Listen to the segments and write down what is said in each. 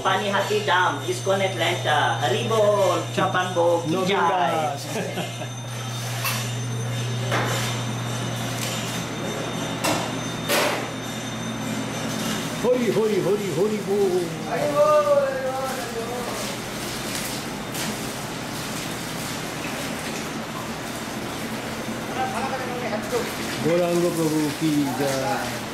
Pani Hati Dam, Iskcon Atlanta, Haribol, Chapanbo, Kijay. Hori, hori, hori, hori, bol. Gauranga Prabhu ki jai.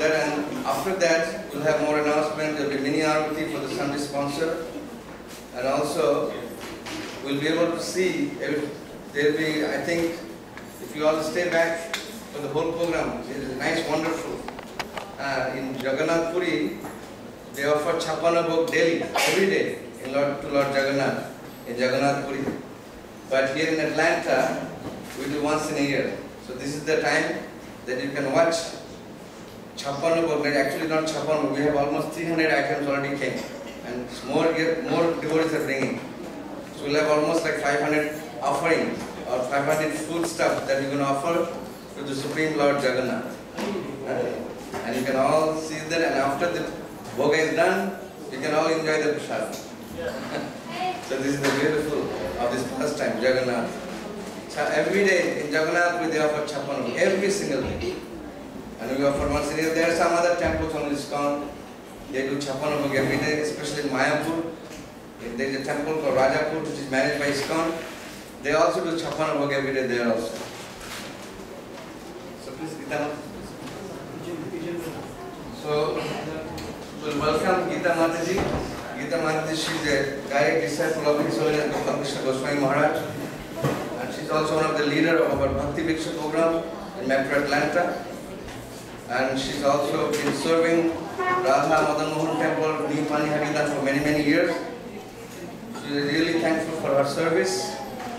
that, and after that we'll have more announcement. There'll be mini Aruti for the Sunday sponsor, and also we'll be able to see if there'll be, I think, if you all stay back for the whole program, it is nice, wonderful. In Jagannath Puri, they offer Chapana Bhog daily, every day, to Lord Jagannath, in Jagannath Puri. But here in Atlanta, we do once in a year. So this is the time that you can watch Chapana Bhog. Actually not Chapana, we have almost 300 items already came. And more devotees are bringing. So we'll have almost like 500 offerings, or 500 food stuff that we're going to offer to the Supreme Lord Jagannath. And you can all see that, and after the Bhoga is done, you can all enjoy the prasad. So this is the beautiful of this pastime, Jagannath. So every day in Jagannath we offer Chapana, every single day. And we offer once a year. There are some other temples on Iskcon, they do Chapana every day, especially in Mayapur. There is a temple called Rajapur which is managed by Iskcon. They also do Chapana every day there also. So please, Gita. So, we'll welcome Gita Mataji. Gita Mataji, she is a direct disciple of His Holiness Krishna Goswami Maharaj. And she is also one of the leaders of our Bhakti Viksha program in Metro Atlanta. And she has also been serving Radha Madan Mohan Temple, Nipani Hagidan for many, many years. She is really thankful for her service.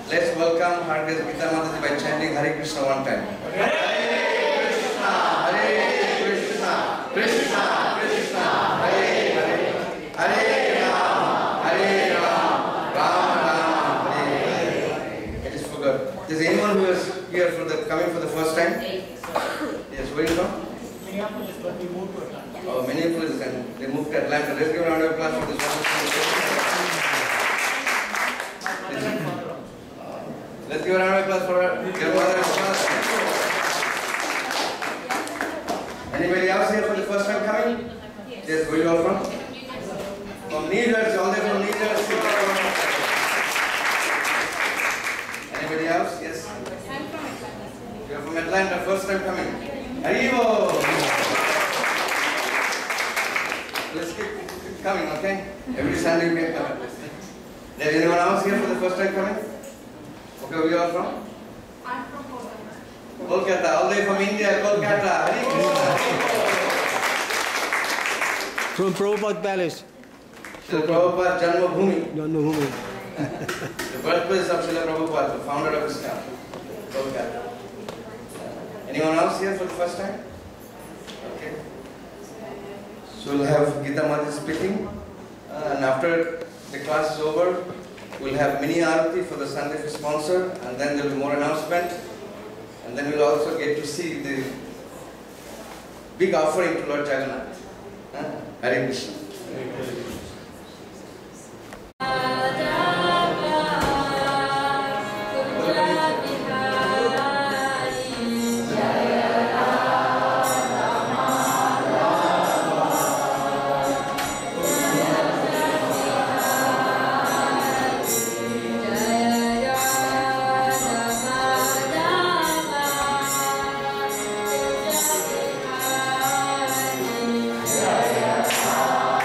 Let's welcome her Grace Gita Mataji by chanting Hare Krishna one time. Hare Krishna, Hare Krishna, Krishna Krishna, Hare Hare, Hare Rama, Hare Rama, Rama Rama, Hare Hare. It is for God. Is anyone who is here coming for the first time? Yes, where are you from? Minneapolis, but we moved to Atlanta. Oh, Minneapolis, and they moved to Atlanta. Let's give a round of applause for this wonderful. Let's give a round of applause for your mother and father. Anybody else here for the first time coming? Yes, where are you all from? From New Jersey, all the way from New Jersey. Anybody else? Yes? I'm from Atlanta. You're from Atlanta, first time coming. Haribo! Let's keep coming, okay? Every Sunday we can come. Is anyone else here for the first time coming? Okay, where are you all from? I'm from Bhoga. Kolkata, all the way from India, Kolkata. Hare Krishna. From Prabhupada Palace. So Prabhupada Janmabhoomi, Janmabhoomi. the birthplace of Srila Prabhupada, the founder of Iskcon, Kolkata. Anyone else here for the first time? Okay. So we'll have Gita Mataji speaking, and after the class is over, we'll have mini Aruti for the Sunday sponsor, and then there will be more announcement, and then we'll also get to see the big offering to Lord Jagannath. Hare Krishna. Jaya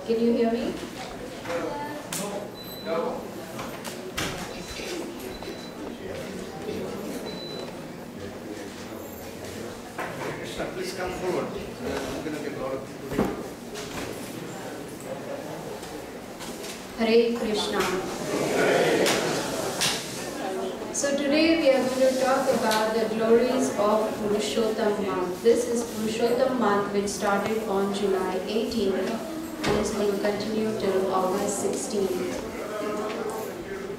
Can you hear me? No. Krishna, please come forward. I'm going to get a lot of people here. Hare Krishna. So today we are going to talk about the glories of Purushottam month. This is Purushottam month, which started on July 18th and is being continued till August 16th.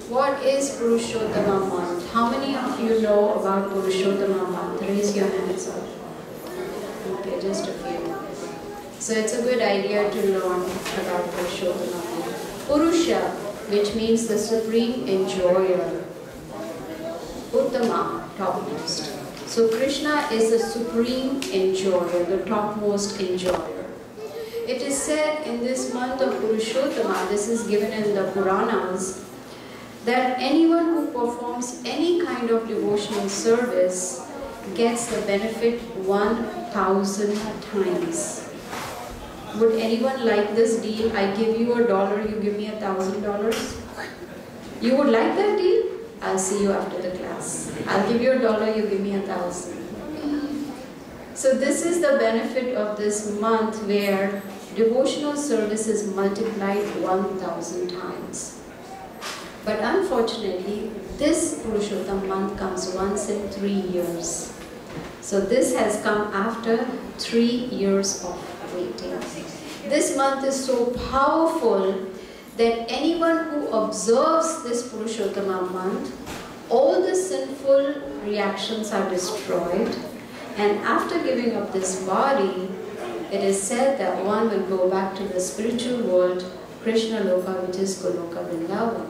What is Purushottam month? How many of you know about Purushottam month? Raise your hands up. Okay, just a few. So it's a good idea to learn about Purushottam month. Purusha, which means the supreme enjoyer. Uttama, topmost. So Krishna is the supreme enjoyer, the topmost enjoyer. It is said in this month of Purushottama, this is given in the Puranas, that anyone who performs any kind of devotional service gets the benefit 1,000 times. Would anyone like this deal? I give you $1, you give me $1,000. You would like that deal? I'll see you after the class. I'll give you $1, you give me 1,000. So this is the benefit of this month where devotional service is multiplied 1,000 times. But unfortunately, this Purushottam month comes once in 3 years. So this has come after 3 years of waiting. This month is so powerful that anyone who observes this Purushottama month, all the sinful reactions are destroyed, and after giving up this body, it is said that one will go back to the spiritual world, Krishna Loka, which is Goloka Vrindavan.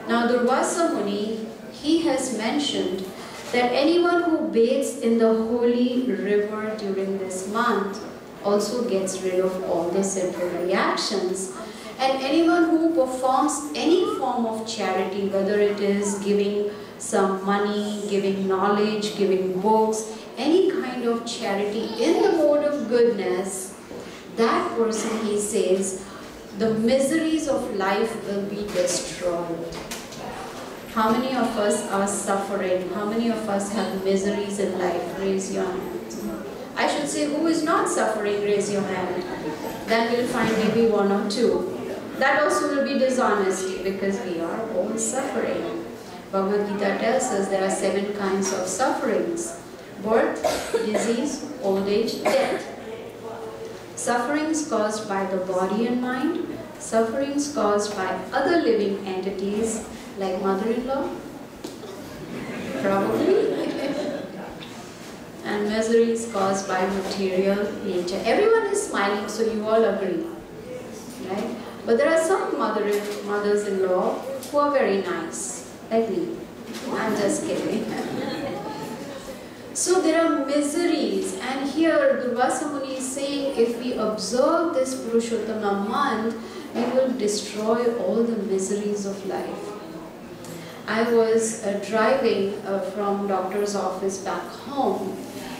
Now Durvasa Muni, he has mentioned that anyone who bathes in the holy river during this month also gets rid of all the sinful reactions. And anyone who performs any form of charity, whether it is giving some money, giving knowledge, giving books, any kind of charity in the mode of goodness, that person, he says, the miseries of life will be destroyed. How many of us are suffering? How many of us have miseries in life? Raise your hand. I should say, who is not suffering? Raise your hand. Then we'll find maybe one or two. That also will be dishonesty because we are all suffering. Bhagavad Gita tells us there are 7 kinds of sufferings: birth, disease, old age, death. Sufferings caused by the body and mind, sufferings caused by other living entities like mother-in-law, probably, and miseries caused by material nature. Everyone is smiling, so you all agree, right? But there are some mothers-in-law who are very nice, like me. I'm just kidding. So there are miseries, and here Durvasa Muni is saying if we observe this Purushottama month, we will destroy all the miseries of life. I was driving from doctor's office back home,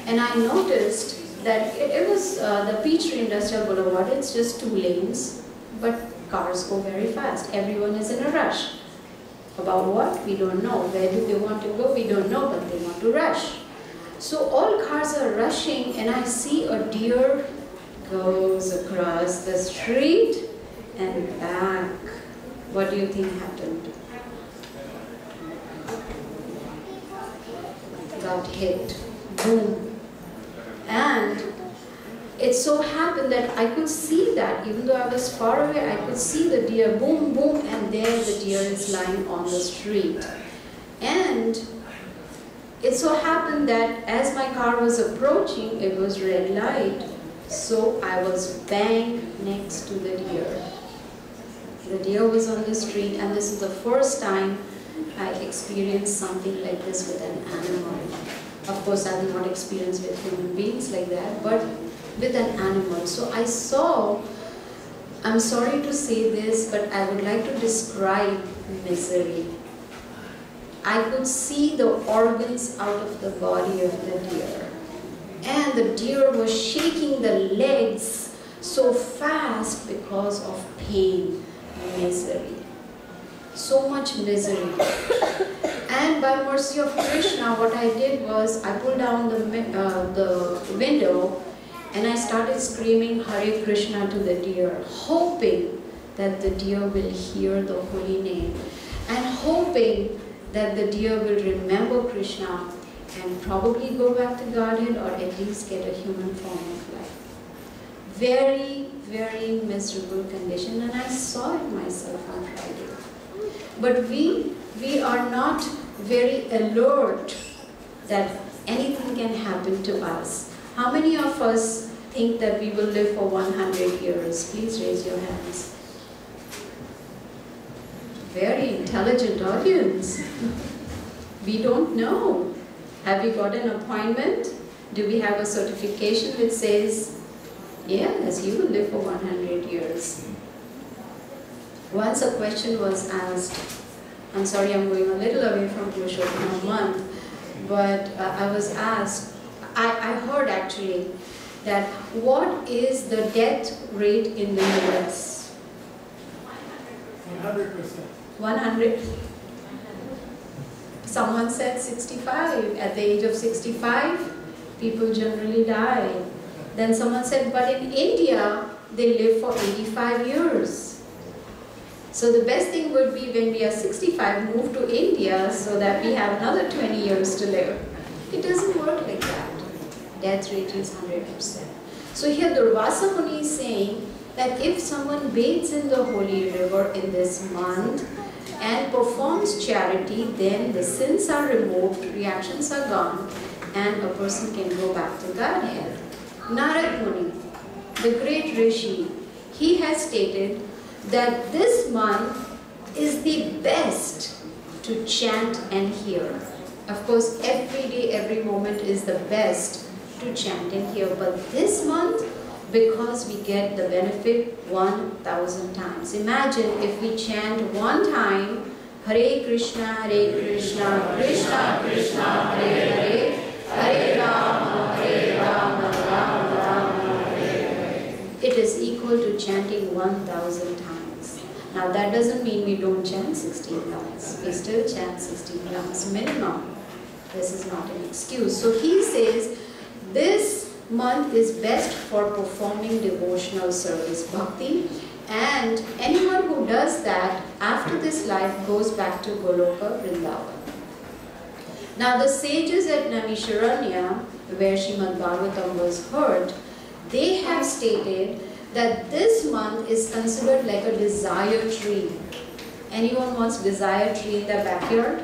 and I noticed that it was the Peachtree Industrial Boulevard. It's just 2 lanes, but cars go very fast. Everyone is in a rush. About what? We don't know. Where do they want to go? We don't know, but they want to rush. So all cars are rushing, and I see a deer goes across the street and back. What do you think happened? Got hit. Boom. And it so happened that I could see that, even though I was far away, I could see the deer, boom, boom, and there the deer is lying on the street. And it so happened that as my car was approaching, it was red light, so I was bang next to the deer. The deer was on the street, and this is the first time I experienced something like this with an animal. Of course, I did not experience with human beings like that, but with an animal. So I saw, I'm sorry to say this, but I would like to describe misery. I could see the organs out of the body of the deer. And the deer was shaking the legs so fast because of pain, misery. So much misery. And by mercy of Krishna, what I did was I pulled down the window and I started screaming Hare Krishna to the deer, hoping that the deer will hear the holy name and hoping that the deer will remember Krishna and probably go back to Godhead or at least get a human form of life. Very, very miserable condition, and I saw it myself on Friday. But we are not very alert that anything can happen to us. How many of us think that we will live for 100 years? Please raise your hands. Very intelligent audience. We don't know. Have we got an appointment? Do we have a certification which says, yes, you will live for 100 years? Once a question was asked, I'm sorry I'm going a little away from Purushottama month, but I was asked, I heard actually that what is the death rate in the US? 100%. 100. Someone said 65. At the age of 65, people generally die. Then someone said, but in India, they live for 85 years. So the best thing would be when we are 65, move to India so that we have another 20 years to live. It doesn't work like that. Death rate is 100%. So here Durvasa Muni is saying that if someone bathes in the holy river in this month and performs charity, then the sins are removed, reactions are gone, and a person can go back to Godhead. Narad Muni, the great Rishi, he has stated that this month is the best to chant and hear. Of course, every day, every moment is the best to chant and hear, but this month, because we get the benefit 1,000 times. Imagine if we chant one time, Hare Krishna, Krishna Krishna, Hare Hare, Hare Rama, Rama Rama, Hare Hare. It is equal to chanting 1,000 times. Now that doesn't mean we don't chant 16 rounds. We still chant 16 rounds minimum. This is not an excuse. So he says, this month is best for performing devotional service, bhakti, and anyone who does that after this life goes back to Goloka Vrindavan. Now the sages at Naimisharanya, where Srimad Bhagavatam was heard, they have stated that this month is considered like a desire tree. Anyone wants desire tree in their backyard?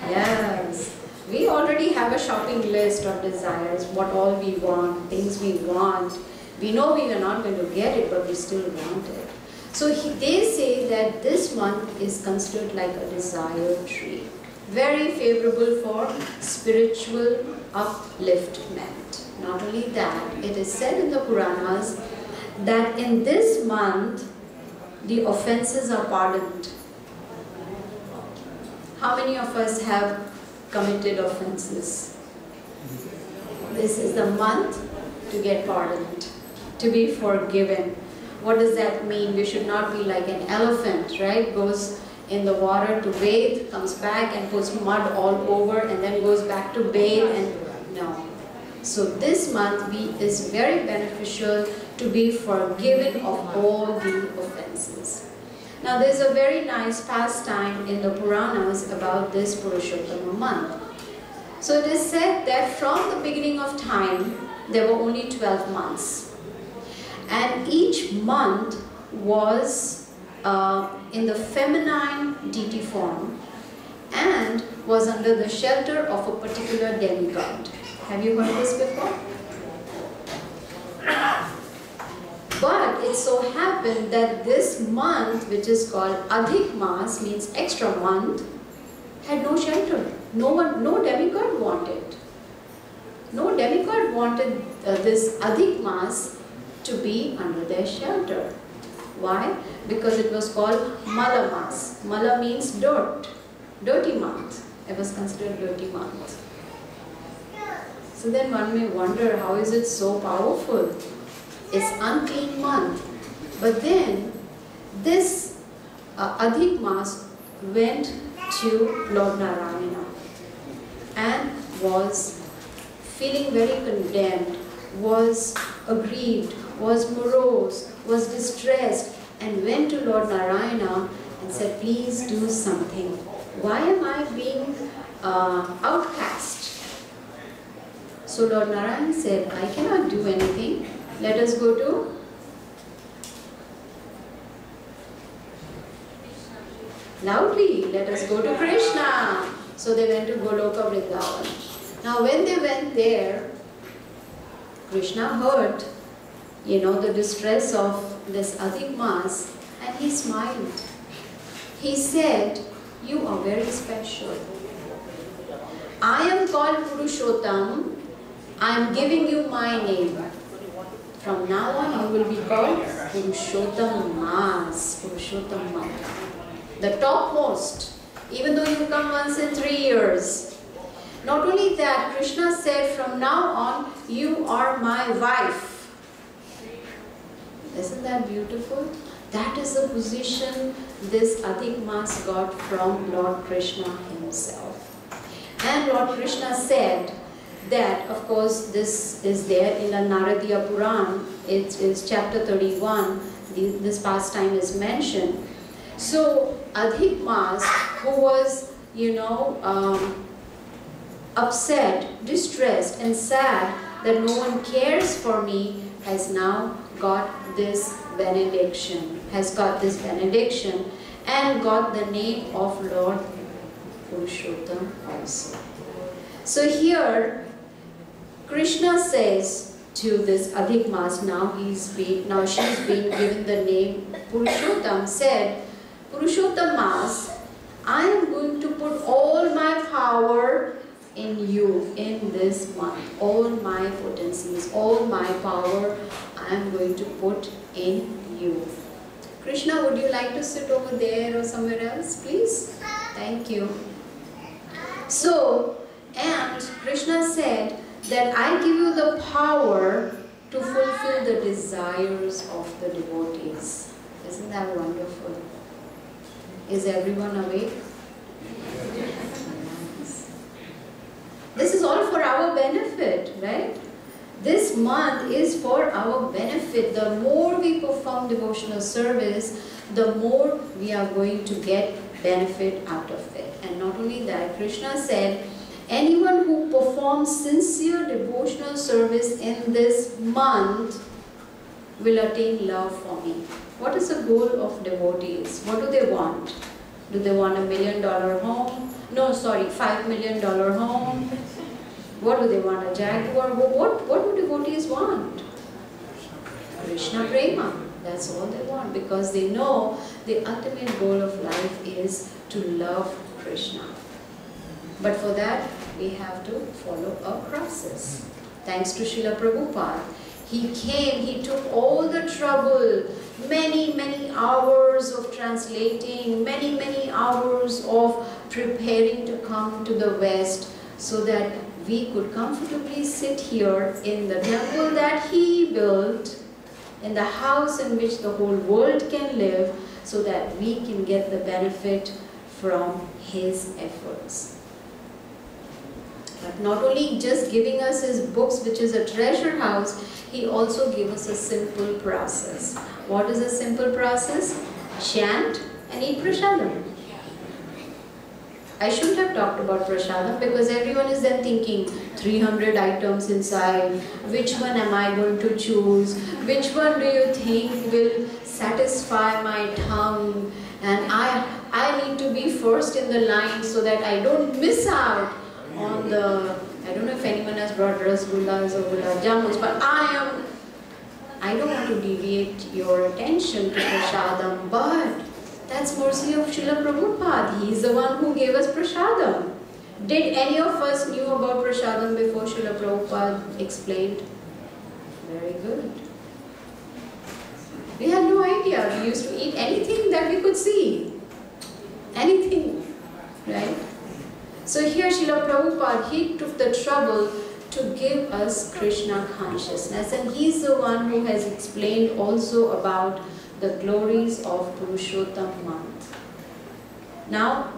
Yes. We already have a shopping list of desires, what all we want, things we want. We know we are not going to get it, but we still want it. So they say that this month is considered like a desire tree. Very favorable for spiritual upliftment. Not only that, it is said in the Puranas that in this month, the offenses are pardoned. How many of us have committed offenses? This is the month to get pardoned, to be forgiven. What does that mean? We should not be like an elephant, right? Goes in the water to bathe, comes back and puts mud all over and then goes back to bathe, and no. So this month is very beneficial to be forgiven of all the offenses. Now there's a very nice pastime in the Puranas about this Purushottama month. So it is said that from the beginning of time, there were only 12 months. And each month was in the feminine deity form and was under the shelter of a particular demigod. Have you heard this before? But it so happened that this month, which is called Adhik Mas, means extra month, had no shelter. No demigod wanted. No demigod wanted this Adhik Mas to be under their shelter. Why? Because it was called Mala Mas. Mala means dirt, dirty month. It was considered dirty month. So then one may wonder, how is it so powerful? It's unclean month. But then this Adhik Mas went to Lord Narayana and was feeling very condemned, was aggrieved, was morose, was distressed, and went to Lord Narayana and said, please do something. Why am I being outcast? So Lord Narayana said, I cannot do anything. Let us go to loudly, let us go to Krishna. So they went to Goloka Vrindavan. Now when they went there, Krishna heard, the distress of this Adhik Mas, and he smiled. He said, you are very special. I am called Purushottam. I am giving you my name. From now on, you will be called Purushottam Mas, Purushottam Mas, the topmost, even though you come once in 3 years. Not only that, Krishna said, from now on, you are my wife. Isn't that beautiful? That is the position this Adhik Mas got from Lord Krishna himself. And Lord Krishna said that, of course, this is there in the Naradiya Puran. It is chapter 31. This pastime is mentioned. So Adhik Mas, who was, upset, distressed and sad that no one cares for me, has now got this benediction, and got the name of Lord Purushottam also. So here Krishna says to this Adhik Mas, now she's been given the name Purushottam, said, Purushottam Mas, I am going to put all my power in you in this month. All my potencies, all my power I am going to put in you. Krishna, would you like to sit over there or somewhere else, please? Thank you. So, and Krishna said that I give you the power to fulfill the desires of the devotees. Isn't that wonderful? Is everyone awake? This is all for our benefit, right? This month is for our benefit. The more we perform devotional service, the more we are going to get benefit out of it. And not only that, Krishna said, anyone who performs sincere devotional service in this month will attain love for me. What is the goal of devotees? What do they want? Do they want $1 million home? No, sorry, $5 million home. What do they want? A Jaguar? What do devotees want? Krishna Prema. That's all they want, because they know the ultimate goal of life is to love Krishna. But for that, we have to follow a process. Thanks to Srila Prabhupada. He came, he took all the trouble, many hours of translating, many hours of preparing to come to the West, so that we could comfortably sit here in the temple that he built, in the house in which the whole world can live, so that we can get the benefit from his efforts. But not only just giving us his books, which is a treasure house, he also gave us a simple process. What is a simple process? Chant and eat prasadam. I shouldn't have talked about prasadam, because everyone is then thinking 300 items inside. Which one am I going to choose? Which one do you think will satisfy my tongue? And I need to be first in the line so that I don't miss out on the, I don't know if anyone has brought rasgullas or gulab jamuns, but I don't want to deviate your attention to prasadam, but that's mercy of Srila Prabhupada. He is the one who gave us prasadam. Did any of us knew about prasadam before Srila Prabhupada explained? Very good. We had no idea. We used to eat anything that we could see. Anything, right? So here Srila Prabhupada, he took the trouble to give us Krishna consciousness, and he's the one who has explained also about the glories of Purushottam month. Now,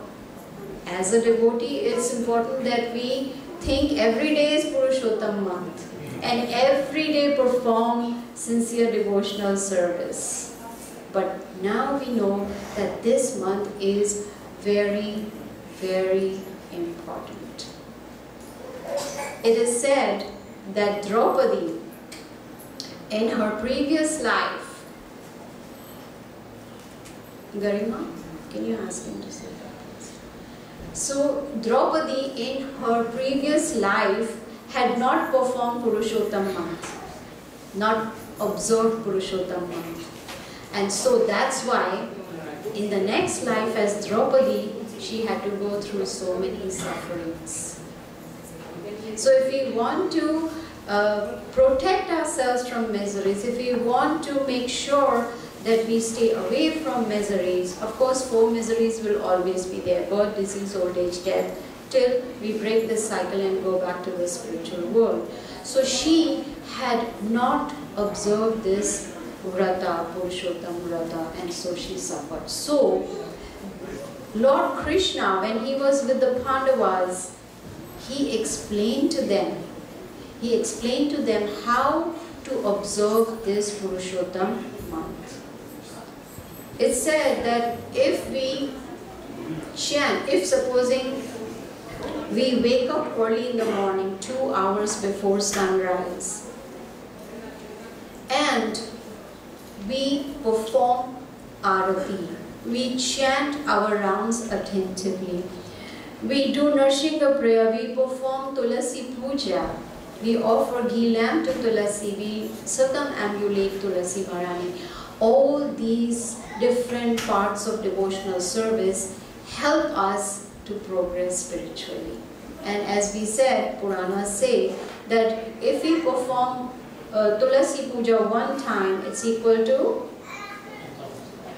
as a devotee, it's important that we think every day is Purushottam month and every day perform sincere devotional service. But now we know that this month is very, very important. It is said that Draupadi, in her previous life, Garima, can you ask him to say that? So Draupadi in her previous life had not performed Purushottam month, not observed Purushottam month. And so that's why in the next life as Draupadi, she had to go through so many sufferings. So if we want to protect ourselves from miseries, if we want to make sure that we stay away from miseries, of course 4 miseries will always be there: birth, disease, old age, death, till we break this cycle and go back to the spiritual world. So she had not observed this Vrata, Purushottam Vrata, and so she suffered. So, Lord Krishna, when he was with the Pandavas, he explained to them how to observe this Purushottam month. It said that if we chant, if supposing we wake up early in the morning, 2 hours before sunrise, and we perform arati, we chant our rounds attentively, we do Narsingha prayer, we perform Tulasi Puja, we offer ghee lamp to Tulasi, we circumambulate Tulasi Bharani. All these different parts of devotional service help us to progress spiritually. And as we said, Puranas say that if we perform Tulasi Puja one time, it's equal to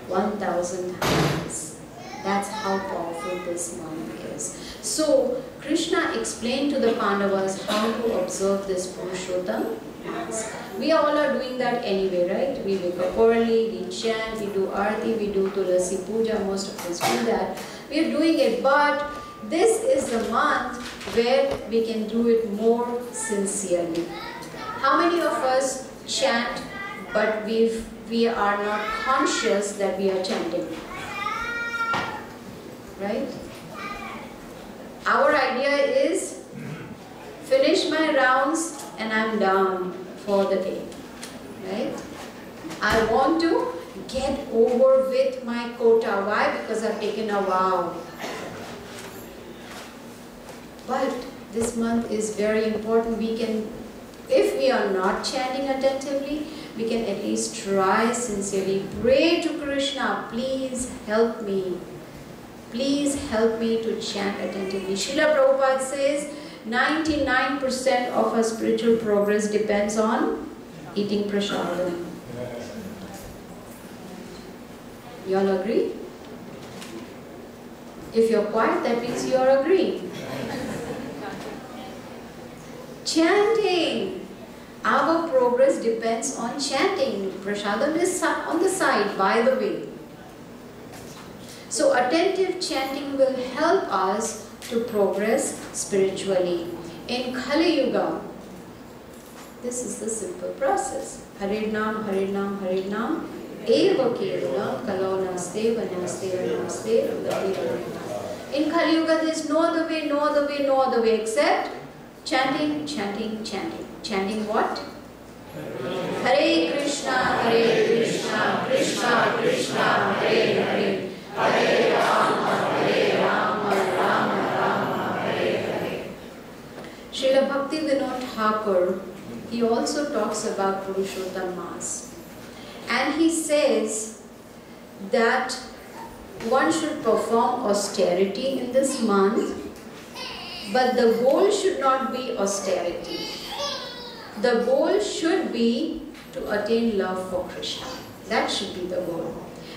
1,000 times. That's how powerful this month is. So, Krishna explained to the Pandavas how to observe this Purushottam month. We all are doing that anyway, right? We wake up early, we chant, we do arati, we do Tulasi Puja, most of us do that. We are doing it, but this is the month where we can do it more sincerely. How many of us chant, but we are not conscious that we are chanting? Right? Our idea is finish my rounds and I'm done for the day. Right? I want to get over with my quota. Why? Because I've taken a vow. But this month is very important. We can, if we are not chanting attentively, we can at least try sincerely. Pray to Krishna, please help me. Please help me to chant attentively. Srila Prabhupada says 99% of our spiritual progress depends on eating prasadam. You all agree? If you're quiet, that means you are agreeing. Chanting. Our progress depends on chanting. Prasadam is on the side, by the way. So attentive chanting will help us to progress spiritually. In Kali Yuga, this is the simple process. Hare Nam, Hare Nam, Hare Nam. Eva Kevala, Kalo Naste, Vanaste, Vanaste, Rudati Rudati. In Kali Yuga, there is no other way, no other way, no other way except chanting, chanting, chanting. Chanting what? Hare Krishna, Krishna Krishna, Hare Hare. Hare Rama, Rama Rama, Hare Hare. Srila Bhakti Vinod Thakur, he also talks about Purushottam Mass. And he says that one should perform austerity in this month, but the goal should not be austerity. The goal should be to attain love for Krishna. That should be the goal.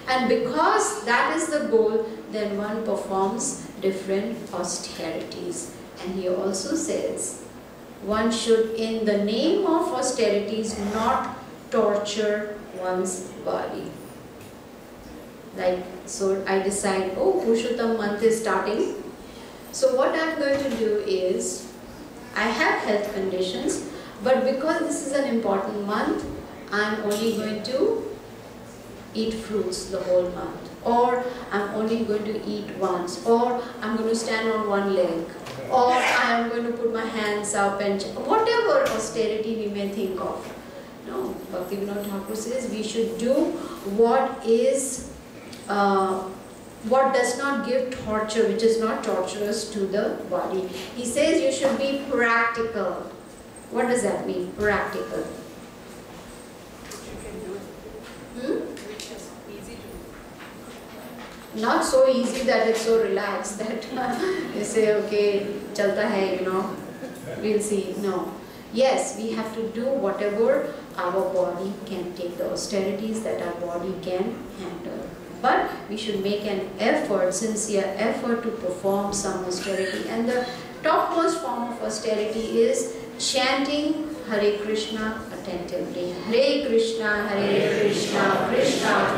And because that is the goal, then one performs different austerities. And he also says, one should, in the name of austerities, not torture one's body. Like, so I decide, oh, Purushottam month is starting. So what I'm going to do is, I have health conditions, but because this is an important month, I'm only going to eat fruits the whole month, or I'm only going to eat once, or I'm going to stand on one leg, or I'm going to put my hands up, and whatever austerity we may think of. No, Bhakti Vinod Thakur says we should do what is, what does not give torture, which is not torturous to the body. He says you should be practical. What does that mean, practical? Not so easy that it's so relaxed that you say, okay, chalta hai, you know, we'll see. No. Yes, we have to do whatever our body can take, the austerities that our body can handle. But we should make an effort, sincere effort to perform some austerity. And the topmost form of austerity is chanting Hare Krishna attentively. Hare Krishna, Krishna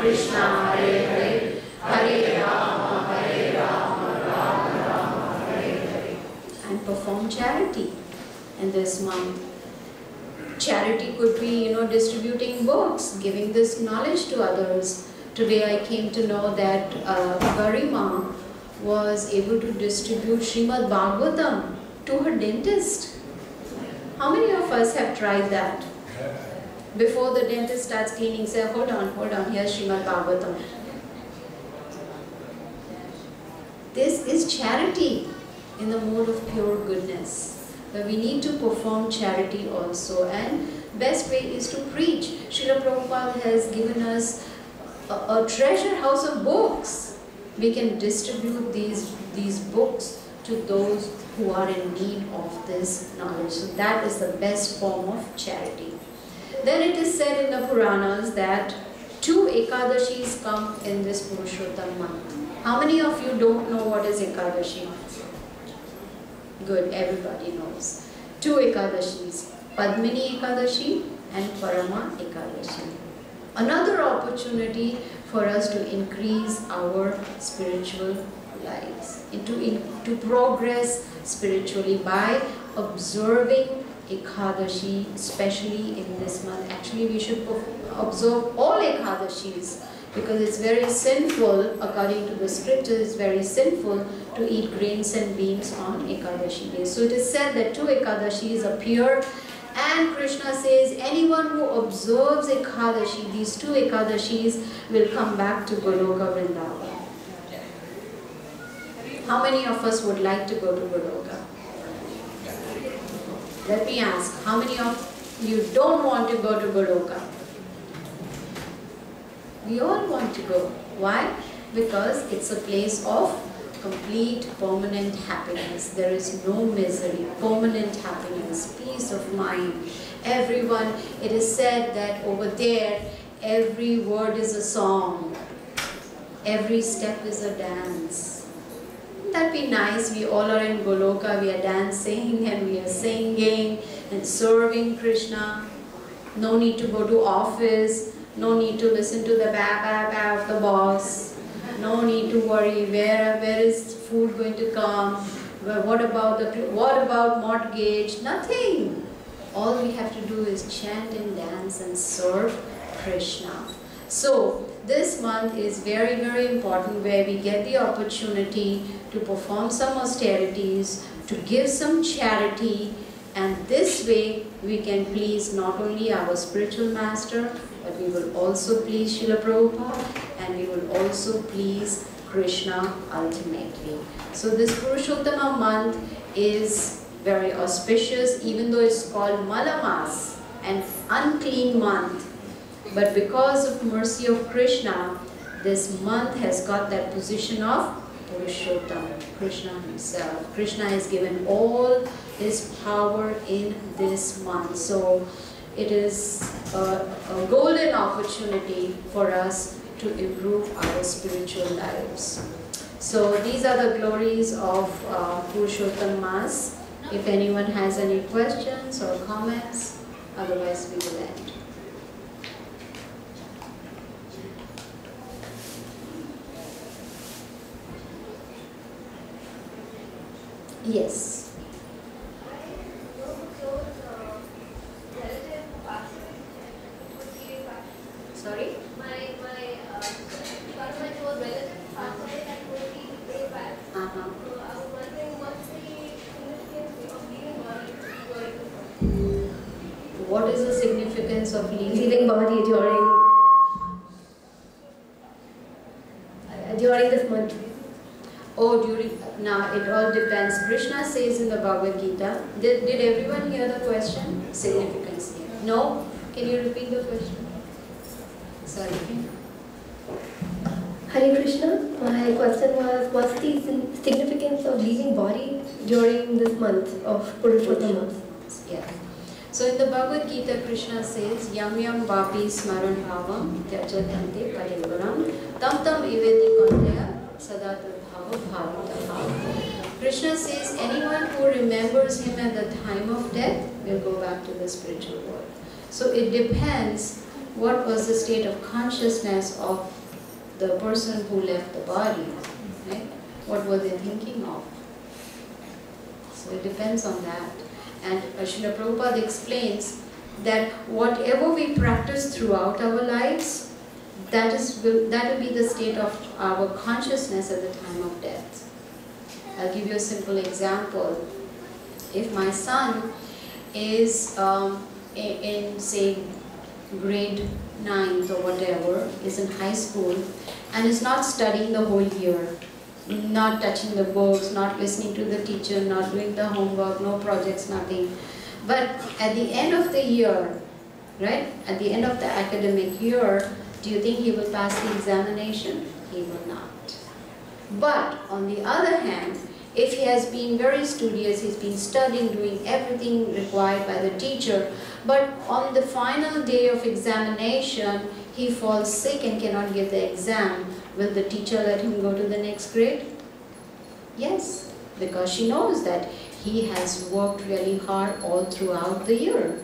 Krishna, Hare Hare, Hare Rama, Rama Rama, Hare Hare. And perform charity in this month. Charity could be, distributing books, giving this knowledge to others. Today I came to know that Garima was able to distribute Srimad Bhagavatam to her dentist. How many of us have tried that? Before the dentist starts cleaning, say, hold on, here's Srimad Bhagavatam. This is charity in the mode of pure goodness. But we need to perform charity also, and best way is to preach. Srila Prabhupada has given us a treasure house of books. We can distribute these books to those who are in need of this knowledge. So that is the best form of charity. Then it is said in the Puranas that 2 Ekadashis come in this Purushottam month. How many of you don't know what is Ekadashi? Good, everybody knows. 2 Ekadashis, Padmini Ekadashi and Parama Ekadashi. Another opportunity for us to increase our spiritual lives, to progress spiritually by observing Ekadashi, especially in this month. Actually, we should observe all Ekadashis, because it's very sinful, according to the scriptures, it's very sinful to eat grains and beans on Ekadashi days. So it is said that 2 Ekadashis appear, and Krishna says anyone who observes Ekadashi, these 2 Ekadashis, will come back to Goloka Vrindavan. How many of us would like to go to Goloka? Let me ask, how many of you don't want to go to Goloka? We all want to go. Why? Because it's a place of complete permanent happiness. There is no misery, permanent happiness, peace of mind. Everyone, it is said that over there, every word is a song. Every step is a dance. Wouldn't that be nice? We all are in Goloka, we are dancing and we are singing and serving Krishna. No need to go to office. No need to listen to the ba of the boss. No need to worry where is food going to come. What about mortgage? Nothing. All we have to do is chant and dance and serve Krishna. So this month is very, very important, where we get the opportunity to perform some austerities, to give some charity, and this way we can please not only our spiritual master, but we will also please Srila Prabhupada, and we will also please Krishna ultimately. So this Purushottama month is very auspicious, even though it's called Malamas, an unclean month. But because of mercy of Krishna, this month has got that position of Purushottam, Krishna himself. Krishna has given all his power in this month. So it is a golden opportunity for us to improve our spiritual lives. So these are the glories of Purushottam Mas. If anyone has any questions or comments, otherwise we will end. Yes. Sorry? What is the significance of leaving body during this month? Oh, now it all depends. Krishna says in the Bhagavad Gita, did everyone hear the question? Significance here. No? Can you repeat the question? Sorry. Hare Krishna, my question was, what's the significance of leaving body during this month of Purushottam month? Yeah. So in the Bhagavad Gita, Krishna says, Yam yam vapi smaran bhavam tyajatante parivaram tam tam iveti kandaya sadata bhava bhavita. Krishna says, anyone who remembers him at the time of death will go back to the spiritual world. So it depends what was the state of consciousness of the person who left the body, right? What were they thinking of? So it depends on that. And Srila Prabhupada explains that whatever we practice throughout our lives, that will be the state of our consciousness at the time of death. I'll give you a simple example. If my son is in say grade 9th or whatever, is in high school and is not studying the whole year, not touching the books, not listening to the teacher, not doing the homework, no projects, nothing. But at the end of the year, right, at the end of the academic year, do you think he will pass the examination? He will not. But on the other hand, if he has been very studious, he's been studying, doing everything required by the teacher, but on the final day of examination, he falls sick and cannot give the exam, will the teacher let him go to the next grade? Yes, because she knows that he has worked really hard all throughout the year.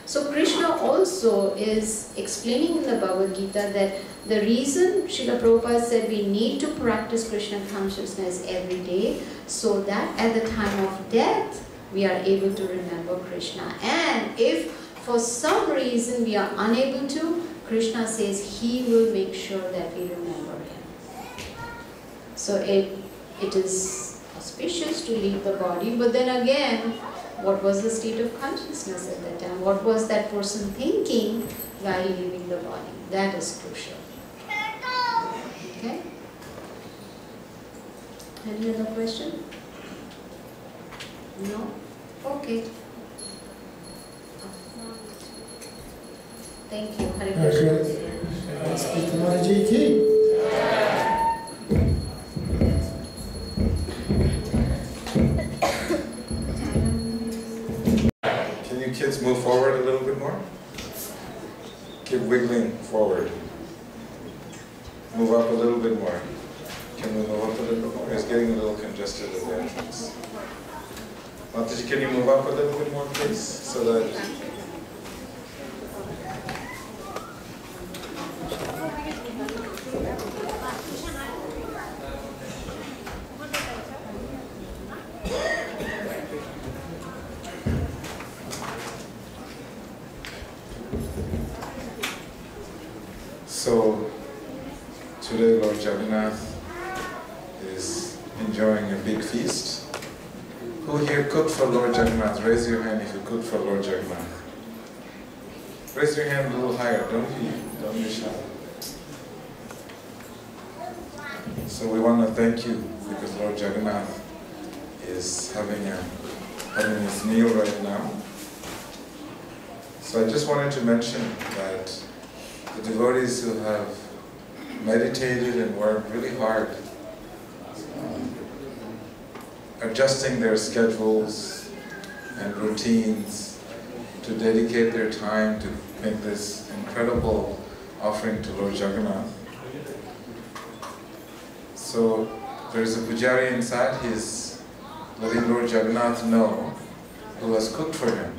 So Krishna also is explaining in the Bhagavad Gita that the reason Srila Prabhupada said we need to practice Krishna consciousness every day so that at the time of death we are able to remember Krishna. And if for some reason we are unable to, Krishna says he will make sure that we remember him. So it is auspicious to leave the body, but then again, what was the state of consciousness at that time? What was that person thinking while leaving the body? That is crucial. Okay? Any other question? No? Okay. Thank you. Hare Krishna. Kids, move forward a little bit more. Keep wiggling forward. Move up a little bit more. Can we move up a little bit more? It's getting a little congested at the entrance. Mataji, can you move up a little bit more, please? So that... So, today Lord Jagannath is enjoying a big feast. Who here cooked for Lord Jagannath? Raise your hand if you cooked for Lord Jagannath. Raise your hand a little higher, don't be shy. So we want to thank you because Lord Jagannath is having his meal right now. So I just wanted to mention that the devotees who have meditated and worked really hard, adjusting their schedules and routines to dedicate their time to make this incredible offering to Lord Jagannath. So there's a pujari inside, he's letting Lord Jagannath know who has cooked for him.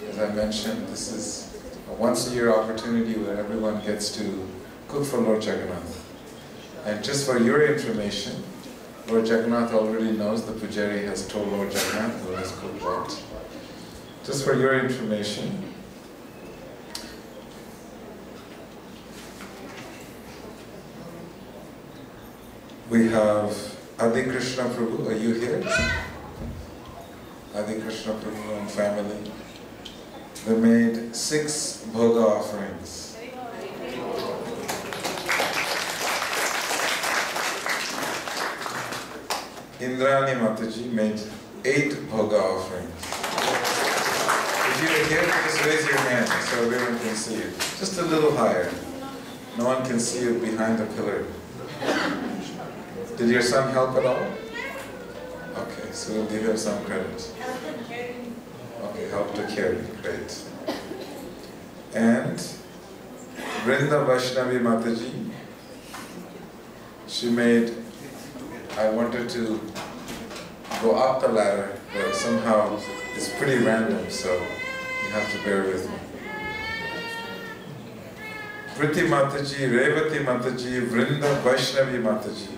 As I mentioned, this is a once-a-year opportunity where everyone gets to cook for Lord Jagannath. And just for your information, Lord Jagannath already knows the pujari has told Lord Jagannath who has cooked what. Just for your information, we have Adi Krishna Prabhu. Are you here? Adi Krishna Prabhu and family. They made 6 Bhoga offerings. Indrani Mataji made 8 Bhoga offerings. If you're here, just raise your hand so everyone can see you. Just a little higher. No one can see you behind the pillar. Did your son help at all? Okay, so we'll give him some credit. Okay. help to carry. Great. And Vrinda Vaishnavi Mataji, she made, I wanted to go up the ladder, but somehow it's pretty random, so you have to bear with me. Priti Mataji, Revati Mataji, Vrinda Vaishnavi Mataji,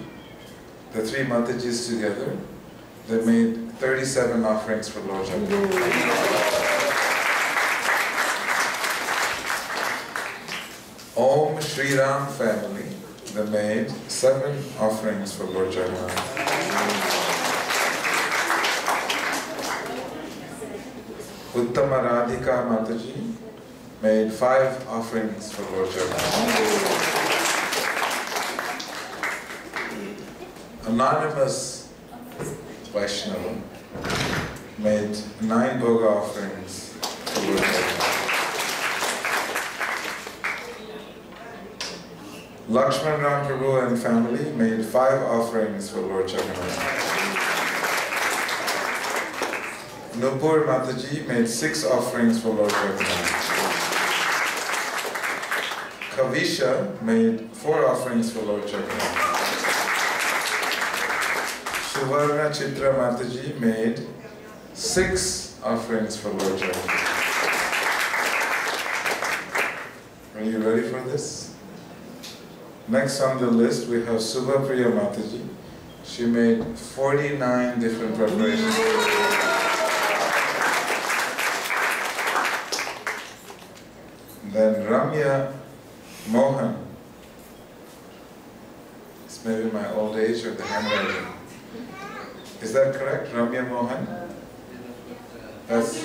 the three Matajis together, they made 37 offerings for Lord Jagannath. Om Shri Ram family, they made 7 offerings for Lord Jagannath. Uttama Radhika Mataji made 5 offerings for Lord Jagannath. Anonymous Vaishnava made 9 Bhoga offerings for Lord Jagannath. Lakshman Ram Prabhu and family made 5 offerings for Lord Jagannath. Nupur Mataji made 6 offerings for Lord Jagannath. Kavisha made 4 offerings for Lord Jagannath. Subhadra Chitra Mataji made 6 offerings for Lord Jagannath. Are you ready for this? Next on the list we have Subhapriya Mataji. She made 49 different preparations. Then Ramya Mohan. It's maybe my old age or the handwriting. Is that correct? Ramya Mohan? That's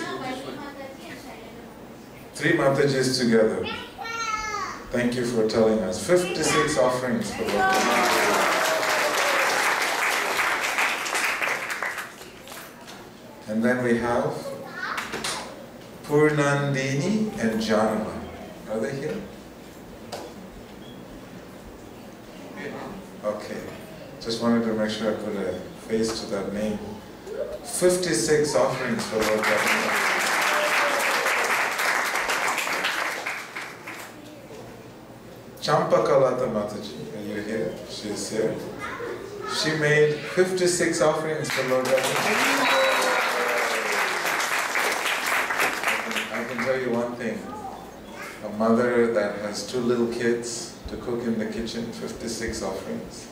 3 Matajis together. Thank you for telling us. 56 offerings for Lord Jagannath. And then we have Purnandini and Janama. Are they here? Okay. Just wanted to make sure I put a face to that name. 56 offerings for Lord Jagannath. Champakalata Mataji, are you here? She is here. She made 56 offerings for Lord Jagannath. I can tell you one thing. A mother that has 2 little kids to cook in the kitchen, 56 offerings.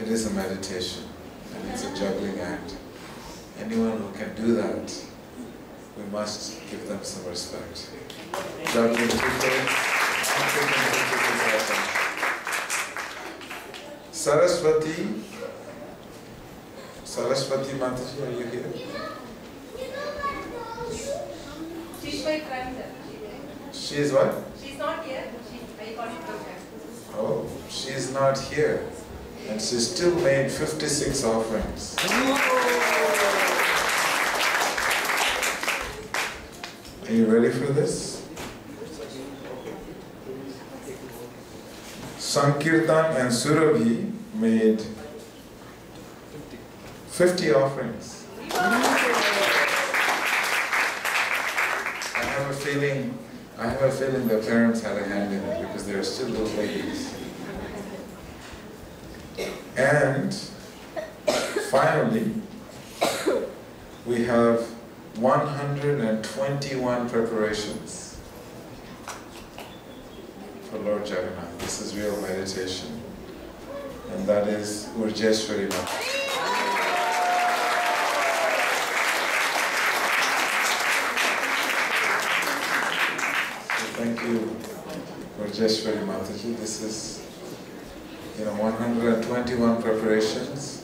It is a meditation and it's a juggling act. Anyone who can do that, we must give them some respect. Juggling 2 kids. Saraswati Mataji, are you here? She's my friend. She is what? She's not here. I got it from her. Oh, she is not here. And she still made 56 offerings. Are you ready for this? Sankirtan and Surabhi made 50 offerings. I have a feeling their parents had a hand in it because they are still little babies. And finally, we have 121 preparations for Lord Jagannath. This is real meditation. And that is Urjeshwari Mataji. Thank you, Urjeshwari Mataji. This is, 121 preparations.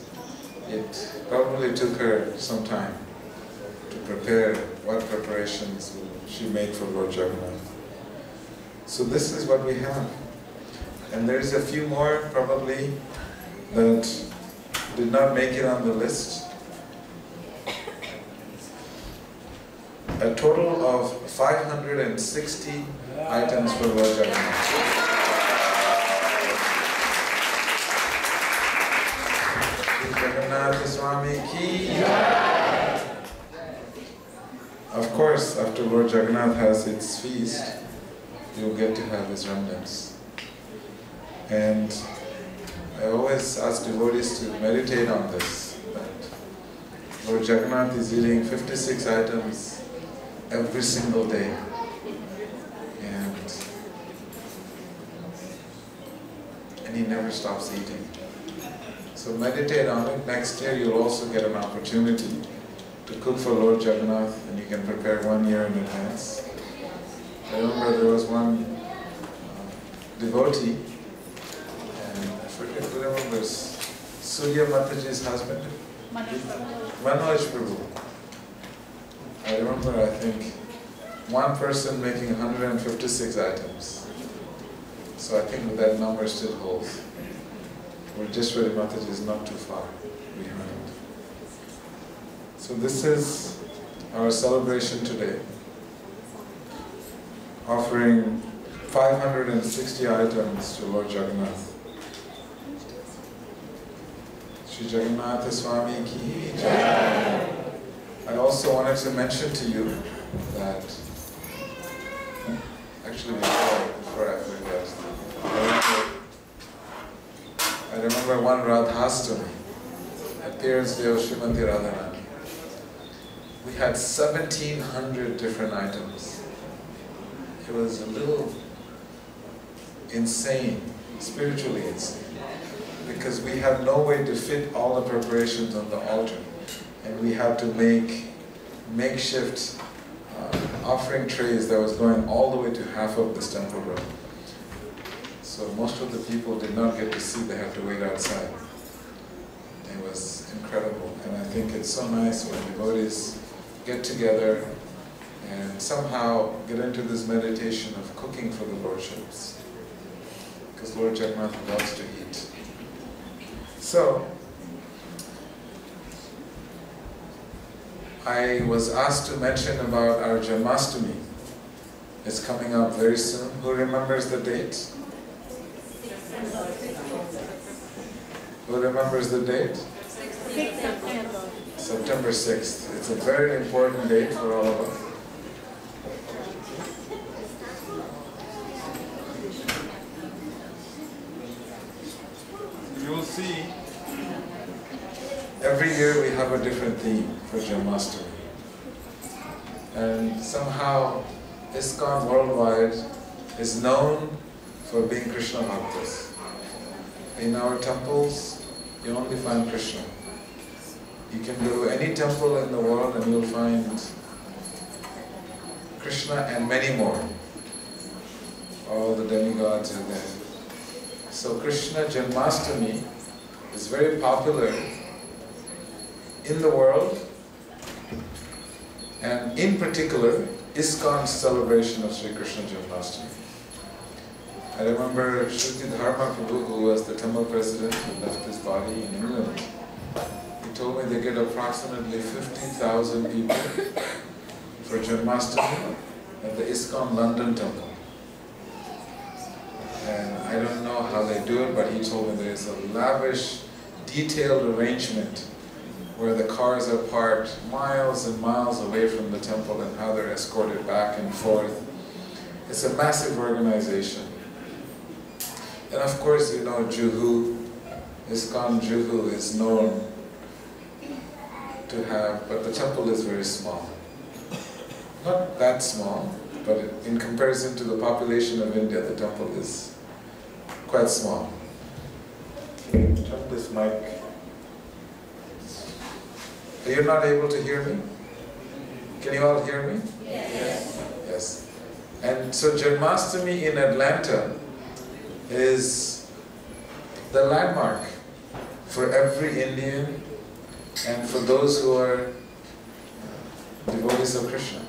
It probably took her some time to prepare what preparations she made for Lord Jagannath. So this is what we have. And there's a few more probably that did not make it on the list. A total of 560 items for Lord Jagannath. Jagannath Swami ki. Of course, after Lord Jagannath has its feast, you'll get to have his remnants. And I always ask devotees to meditate on this, that Lord Jagannath is eating 56 items every single day. And he never stops eating. So meditate on it. Next year you'll also get an opportunity to cook for Lord Jagannath, and you can prepare 1 year in advance. I remember there was one devotee, and I forget who remembers, Surya Mataji's husband? Manoj Prabhu. I remember, I think, one person making 156 items. So I think that number still holds. Rajeshwari Mataji is not too far behind. So this is our celebration today, offering 560 items to Lord Jagannath. Shri Jagannath Swami ki jai. I also wanted to mention to you that, actually before I forget, I remember one Radhastami, appearance day of Srimati Radharani. We had 1,700 different items. It was a little insane, spiritually insane, because we had no way to fit all the preparations on the altar, and we had to make makeshift offering trays that was going all the way to half of this temple room. So most of the people did not get to see, they had to wait outside. It was incredible, and I think it's so nice when devotees get together and somehow get into this meditation of cooking for the lordships, because Lord Jagannath loves to eat. So, I was asked to mention about our Janmashtami. It's coming up very soon. Who remembers the date? Who remembers the date? September 6th. It's a very important date for all of us. You will see, every year we have a different theme for Janmashtami. And somehow Iskcon worldwide is known for being Krishna Bhaktas. In our temples, you only find Krishna. You can go to any temple in the world and you'll find Krishna and many more. All the demigods are there. So Krishna Janmashtami is very popular in the world, and in particular, Iskcon's celebration of Sri Krishna Janmashtami. I remember Shruti Dharma Prabhu, who was the temple president, who left his body in England. He told me they get approximately 50,000 people for Janmashtami at the Iskcon London temple. And I don't know how they do it, but he told me there is a lavish, detailed arrangement where the cars are parked miles and miles away from the temple and how they're escorted back and forth. It's a massive organization. And of course, you know, Juhu, Iskcon Juhu is known to have, but the temple is very small. Not that small, but in comparison to the population of India, the temple is quite small. Turn this mic. You're not able to hear me? Can you all hear me? Yes. Yes. And so Janmashtami in Atlanta is the landmark for every Indian and for those who are devotees of Krishna.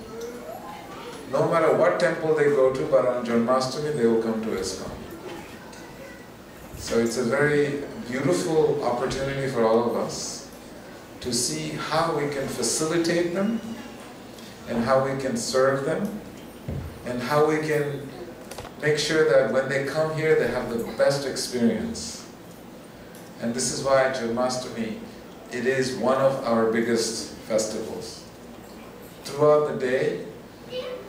No matter what temple they go to, but on Janmashtami they will come to Iskcon. So it's a very beautiful opportunity for all of us to see how we can facilitate them, and how we can serve them, and how we can make sure that when they come here they have the best experience. And this is why Janmashtami, it is one of our biggest festivals. throughout the day.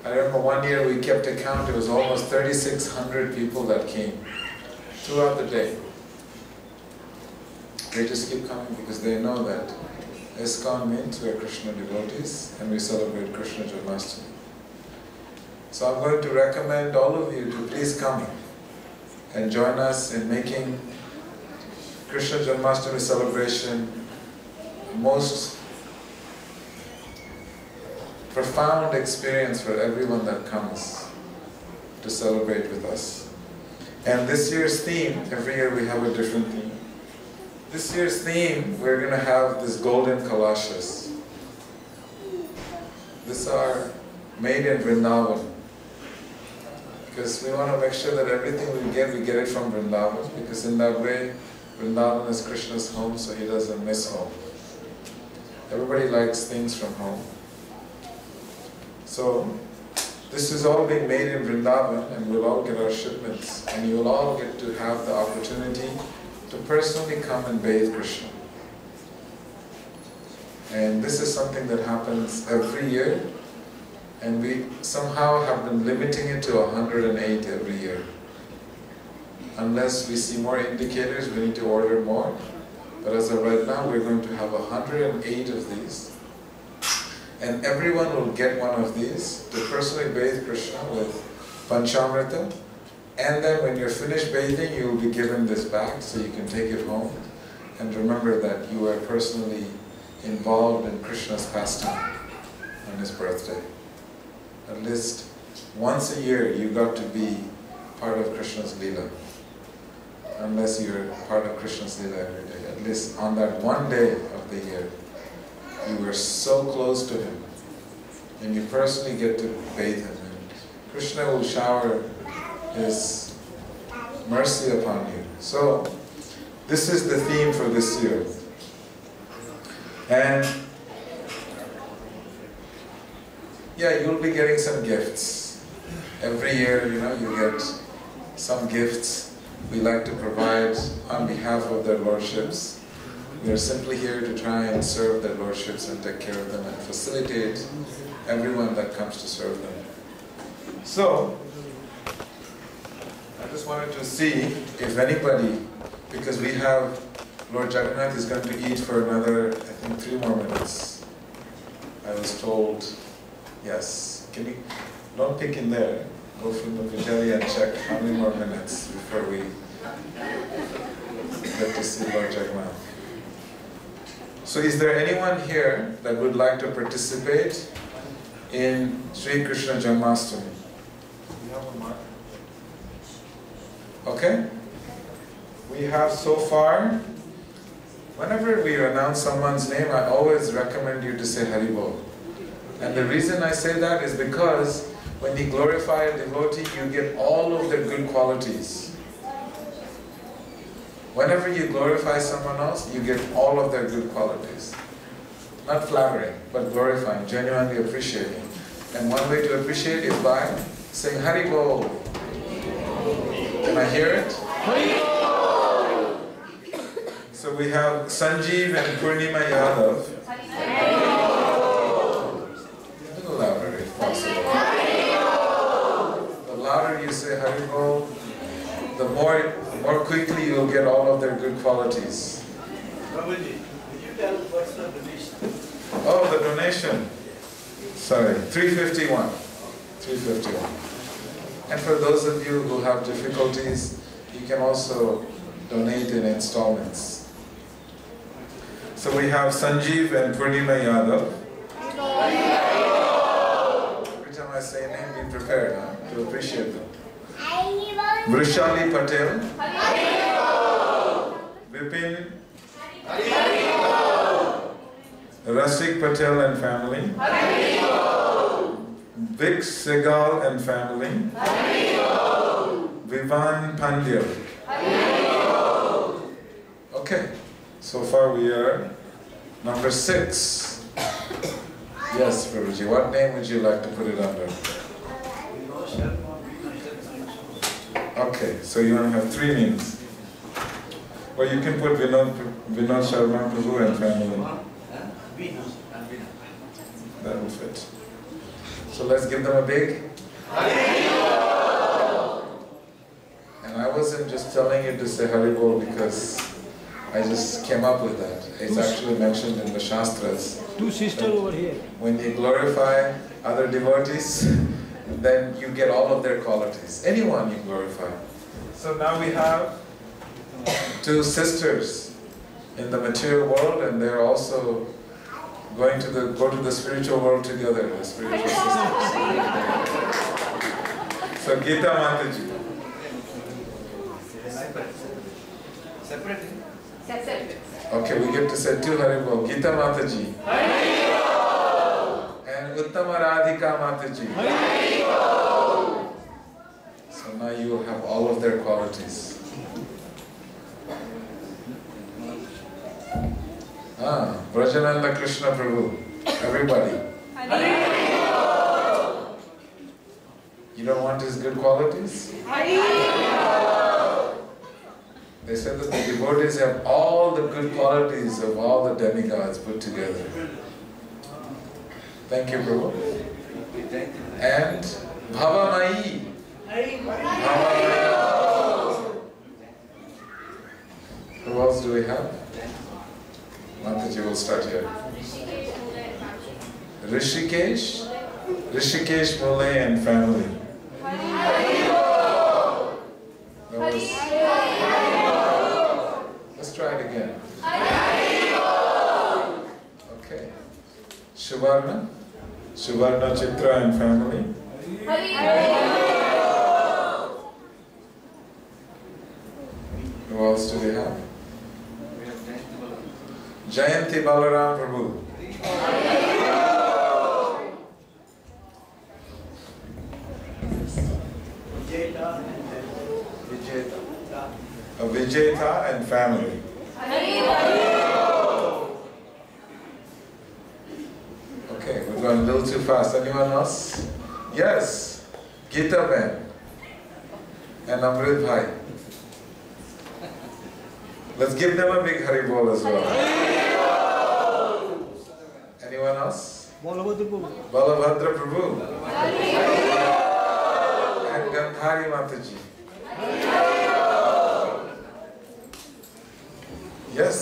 I remember one year we kept a count, it was almost 3,600 people that came throughout the day. They just keep coming because they know that Iskcon means we are Krishna devotees and we celebrate Krishna Janmashtami. So I'm going to recommend all of you to please come and join us in making Krishna Janmashtami celebration most profound experience for everyone that comes to celebrate with us. And this year's theme, every year we have a different theme. This year's theme, we're going to have this golden kalashas. These are made in Vrindavan. Because we want to make sure that everything we get it from Vrindavan. Because in that way, Vrindavan is Krishna's home, so he doesn't miss home. Everybody likes things from home. So, this is all being made in Vrindavan, and we'll all get our shipments. And you will all get to have the opportunity to personally come and bathe Krishna. And this is something that happens every year, and we somehow have been limiting it to 108 every year. Unless we see more indicators, we need to order more. But as of right now, we're going to have 108 of these. And everyone will get one of these to personally bathe Krishna with Panchamrita. And then when you're finished bathing, you will be given this back so you can take it home. And remember that you are personally involved in Krishna's pastime on his birthday. At least once a year you got to be part of Krishna's Leela. Unless you're part of Krishna's Leela every day. At least on that one day of the year, you were so close to him. And you personally get to bathe him. And Krishna will shower his mercy upon you. So, this is the theme for this year. And yeah, you'll be getting some gifts. Every year, you get some gifts we like to provide on behalf of their lordships. We are simply here to try and serve their lordships and take care of them and facilitate everyone that comes to serve them. So, I just wanted to see if anybody, because we have, Lord Jagannath is going to eat for another, I think, 3 more minutes. I was told, yes. Can you, don't pick in there. Go from the Vijaya and check how many more minutes before we get to see Lord Jagannath. So is there anyone here that would like to participate in Sri Krishna Janmashtami? You have a mark? Okay. We have so far, whenever we announce someone's name, I always recommend you to say Haribol. And the reason I say that is because when you glorify a devotee, you get all of their good qualities. Whenever you glorify someone else, you get all of their good qualities. Not flattering, but glorifying, genuinely appreciating. And one way to appreciate is by saying Haribol. Can I hear it? Haribol! So we have Sanjeev and Purnima Yadav. A little louder if possible. The louder you say Haribol, the more quickly you'll get all of their good qualities. Prabhuji, did you tell what's the donation? Oh, the donation. Sorry, 351. 351. And for those of you who have difficulties, you can also donate in installments. So we have Sanjeev and Purnima Yadav. Every time I say a name, be prepared to appreciate them. Vrishali Patel, Vipin, Rasik Patel and family, Vic Segal and family, Vivan Pandya. Okay, so far we are number 6. Yes, Prabhuji, what name would you like to put it under? Okay, so you want to have 3 names. Or you can put Vinod Sharma Prabhu and family. That will fit. So let's give them a big And I wasn't just telling you to say Haribol because I just came up with that. It's actually mentioned in the Shastras. Two sisters over here. When you glorify other devotees, then you get all of their qualities. Anyone you glorify. So now we have two sisters in the material world, and they're also going to go to the spiritual world together, the spiritual sisters. So Gita Mataji. Separate. Okay, we get to say two Haribol. Gita Mataji. Haribol. And Uttama Radhika Mataji. Haribol. So now you will have all of their qualities. Vrajananda Krishna Prabhu. Everybody. Haribol. You don't want his good qualities? Haribol. They said that the devotees have all the good qualities of all the demigods put together. Thank you, Prabhu. And Bhavamai. Bhavamai. Who else do we have? Mataji will start here. Rishikesh. Rishikesh Mule and family. That was... Let's try it again. Okay. Subhadra. Subhadra Chitra and family. Who else do we have? Jayanti Balaram Prabhu. Vijayta and family. Okay, we're going a little too fast. Anyone else? Yes. Gita Ben and Amrit Bhai. Let's give them a big Haribol as well. Anyone else? Balabhadra Prabhu. And Gandhari Mataji. Yes.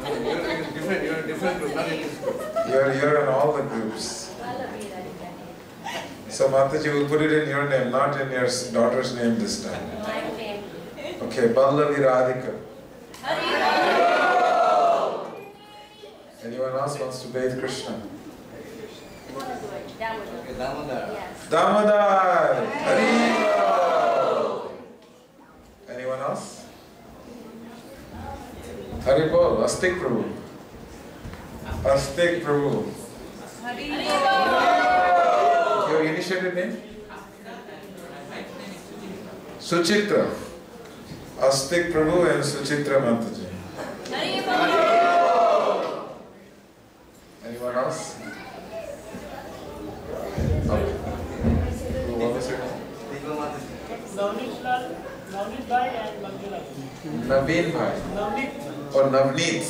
You're different group, not in this group. You're in all the groups. So Mataji will put it in your name, not in your daughter's name this time. Okay, Ballavi Radhika. Anyone else wants to bathe Krishna? Damodar. Haribol. Anyone else? Haribol. Astik Prabhu. Astik Prabhu. Your initiated name? Suchitra. Astik Prabhu and Suchitra Mataji. Anyone else? Okay. What was her name? Navneet Bhai and Manjula. Naveen Bhai. Or Navneet.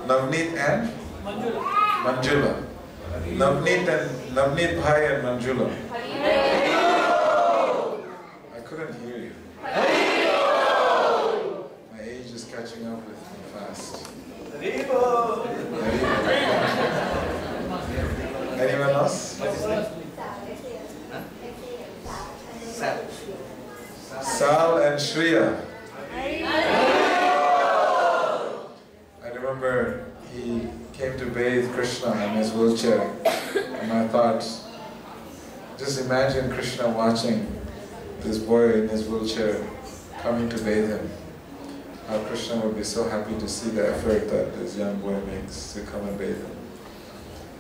Navneet and? Manjula. Navneet Bhai and Manjula. I couldn't hear you. My age is catching up with me fast. Anyone else? Sal and Shriya. I remember he came to bathe Krishna in his wheelchair, and I thought, just imagine Krishna watching this boy in his wheelchair coming to bathe him. How Krishna would be so happy to see the effort that this young boy makes to come and bathe him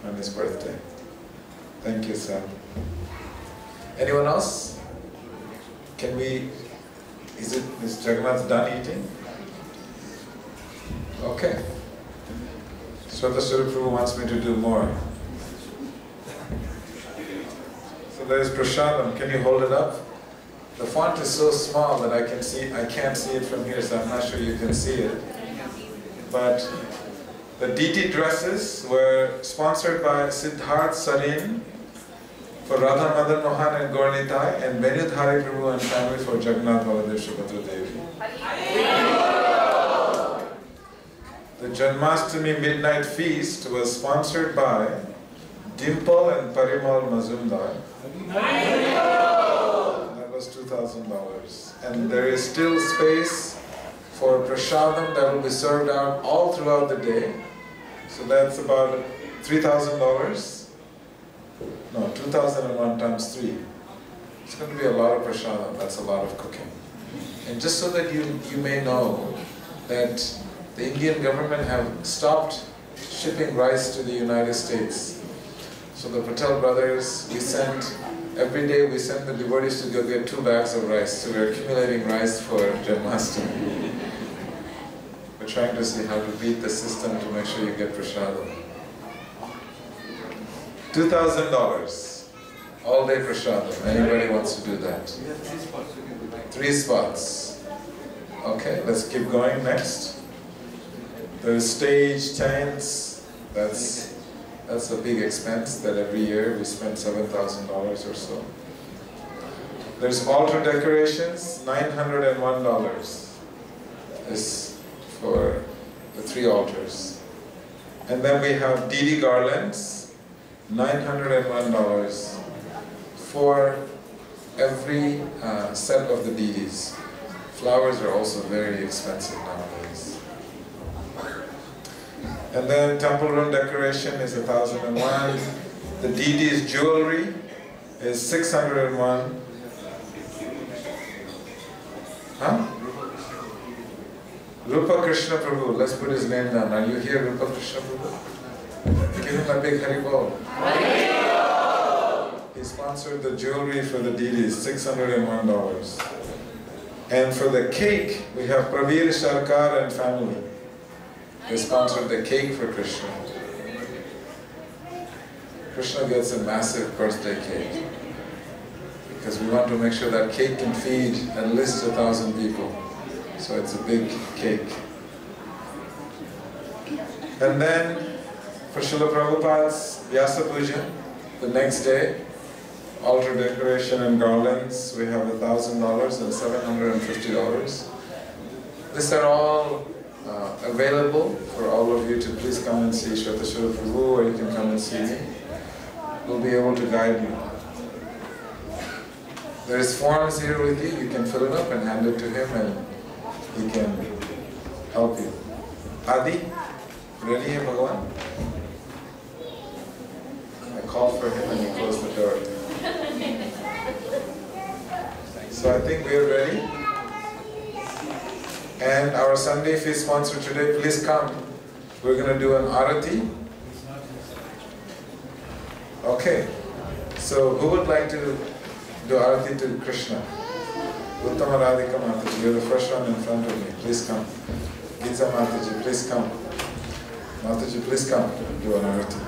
on his birthday. Thank you, Sal. Anyone else? Can we, is Jagannath done eating? Okay. Swadaswara Prabhu wants me to do more. So there is prasadam. Can you hold it up? The font is so small that I can't see it from here, so I'm not sure you can see it. But The deity dresses were sponsored by Siddharth Sarin for Radha Madan Mohan and Gaurnitai, and Venudhari Prabhu and family for Jagannath Baladeva Subhadra Devi. The Janmashtami midnight feast was sponsored by Dimple and Parimal Mazumdar. That was $2,000. And there is still space for prasadam that will be served out all throughout the day. So that's about $3,000. No, 2001 times 3. It's going to be a lot of prasadam. That's a lot of cooking. And just so that you may know that the Indian government have stopped shipping rice to the United States. So the Patel brothers, every day we send the devotees to go get 2 bags of rice. So we're accumulating rice for Janmashtami. We're trying to see how to beat the system to make sure you get prasadam. $2,000. All day prasadam. Anybody wants to do that? We have 3 spots. You can do that. 3 spots. Okay, let's keep going next. There's stage tents. That's a big expense that every year we spend $7,000 or so. There's altar decorations, $901 is for the 3 altars. And then we have deity garlands, $901 for every set of the deities. Flowers are also very expensive nowadays. And then temple room decoration is 1,001. The deity's jewelry is 601. Huh? Rupa Krishna Prabhu. Let's put his name down. Are you here, Rupa Krishna Prabhu? Give him a big Haribol. He sponsored the jewelry for the deities, $601. And for the cake, we have Pravir Sharkar and family. They sponsored the cake for Krishna. Krishna gets a massive birthday cake because we want to make sure that cake can feed at least 1,000 people. So it's a big cake. And then for Srila Prabhupada's Vyasa Puja, the next day, altar decoration and garlands, we have $1,000 and $750. These are all available for all of you to please come and see Shvetashwara Prabhu, or you can come and see me. We'll be able to guide you. There is forms here with you. You can fill it up and hand it to him, and he can help you. Adi, ready here, Bhagavan? I called for him and he closed the door. So I think we are ready. And our Sunday feast sponsor today, please come. We're going to do an arati. Okay. So who would like to do arati to Krishna? Uttama Radhika Mataji, you're the first one in front of me. Please come. Gita Mataji, please come. Mataji, please come. Do an arati.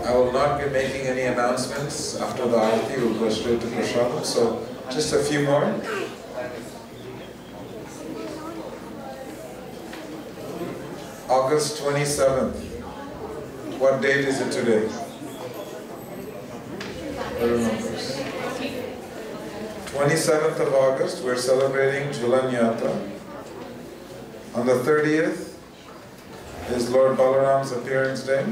I will not be making any announcements after the arati. We'll go straight to prasadam. So just a few more. August 27th. What date is it today? Who remembers? 27th of August, we're celebrating Jhulan Yatra. On the 30th is Lord Balaram's appearance day.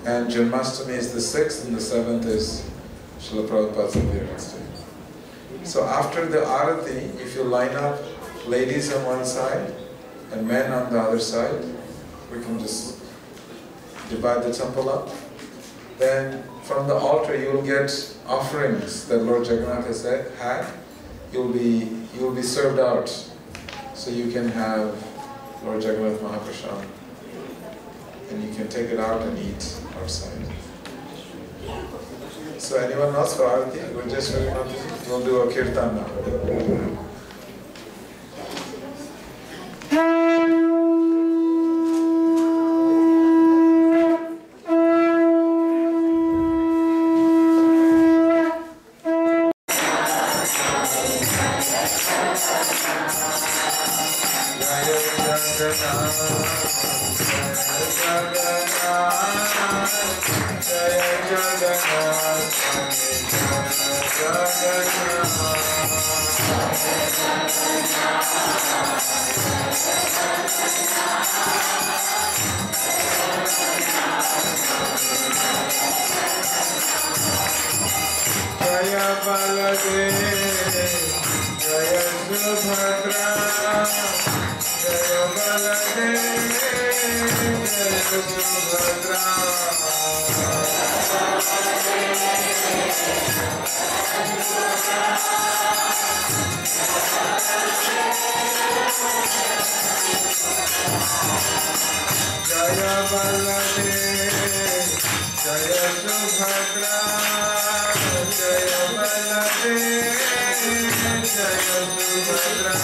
And Janmashtami is the 6th, and the 7th is Srila Prabhupada's appearance day. So after the arati, if you line up ladies on one side and men on the other side, we can just divide the temple up. Then from the altar you will get offerings that Lord Jagannath has had. You'll be served out, so you can have Lord Jagannath Mahaprasad, and you can take it out and eat outside. So anyone else for arati? We'll do a kirtan now. Jaya Baladeva, Jaya Subhadra, Jaya Baladeva, Jaya Subhadra. Jaya Baladeva, Jaya Subhadra, Jaya Baladeva, Jaya Subhadra.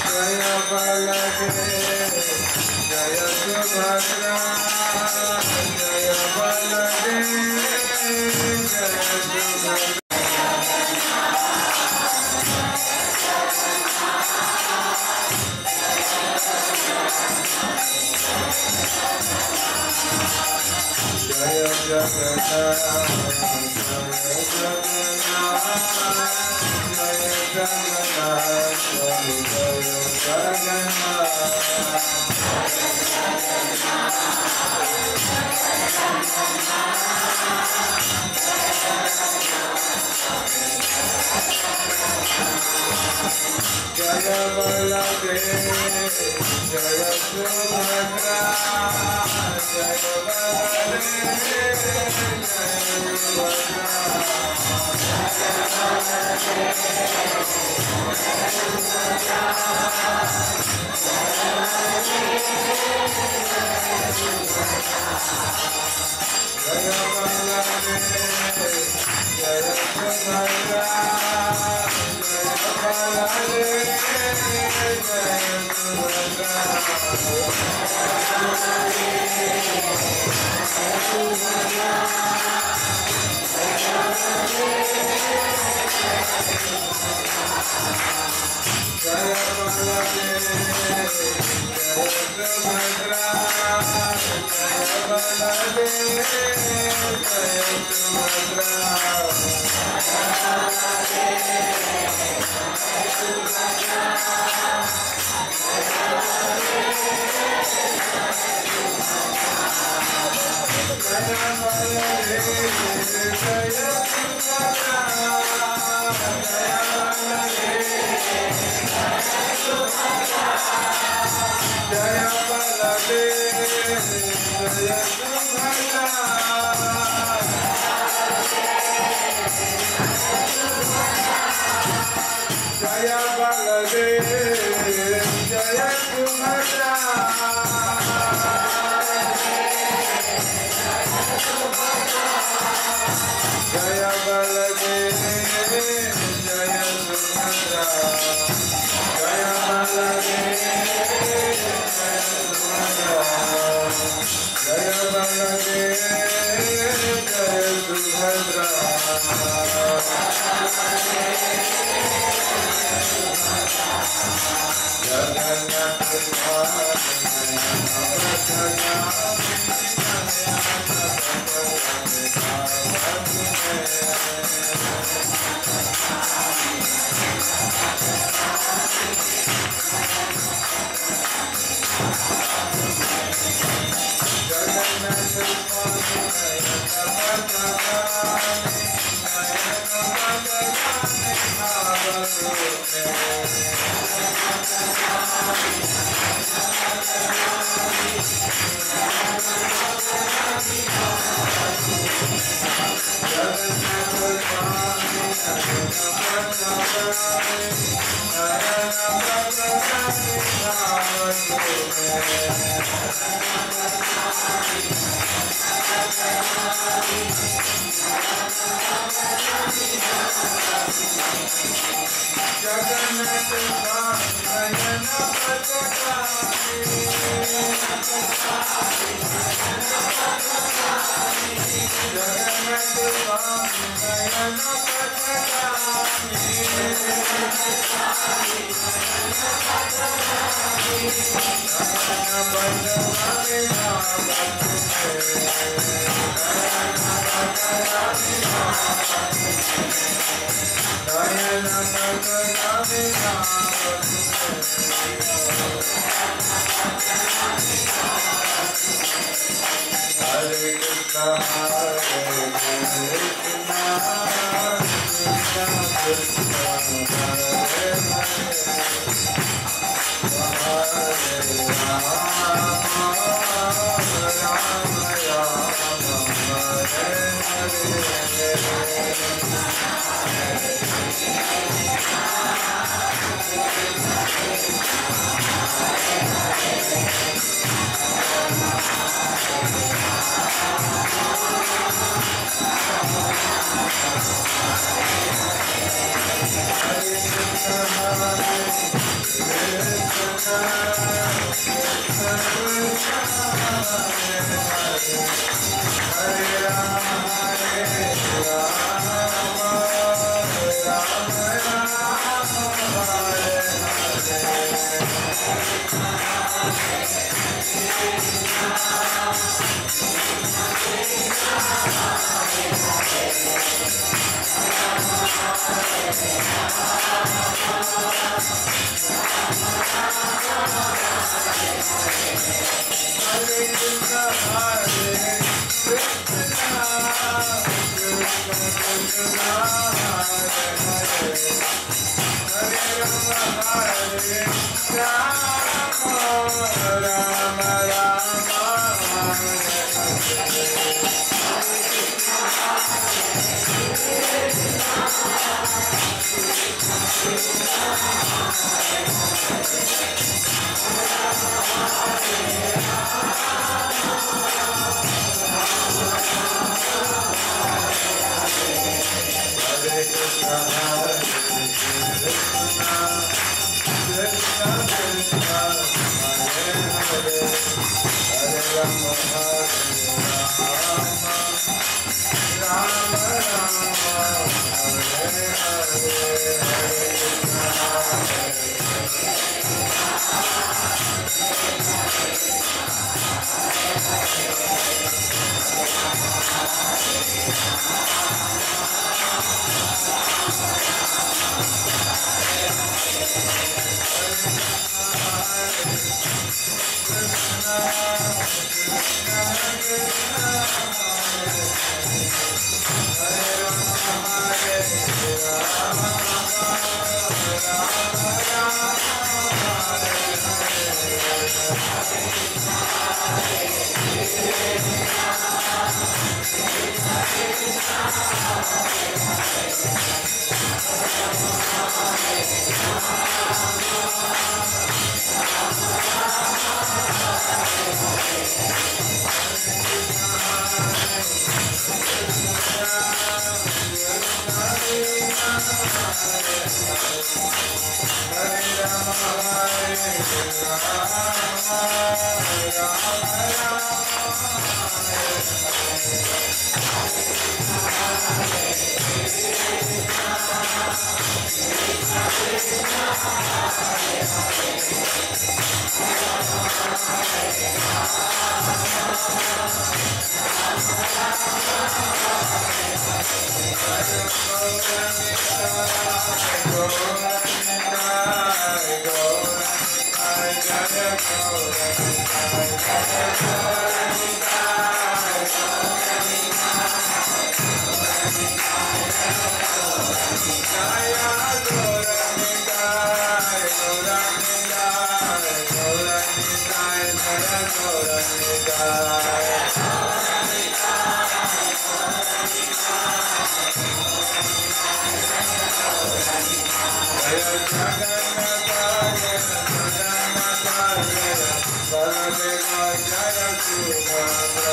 Jaya Baladeva, Jaya Subhadra, Jaya Baladeva, Jaya Subhadra. Jaya Jagannath, Jaya Jagannath, Jaya Jagannath, Jaya Jaya Baladeva, Jaya Subhadra, Jaya Baladeva, Jaya Jagannath Subhadra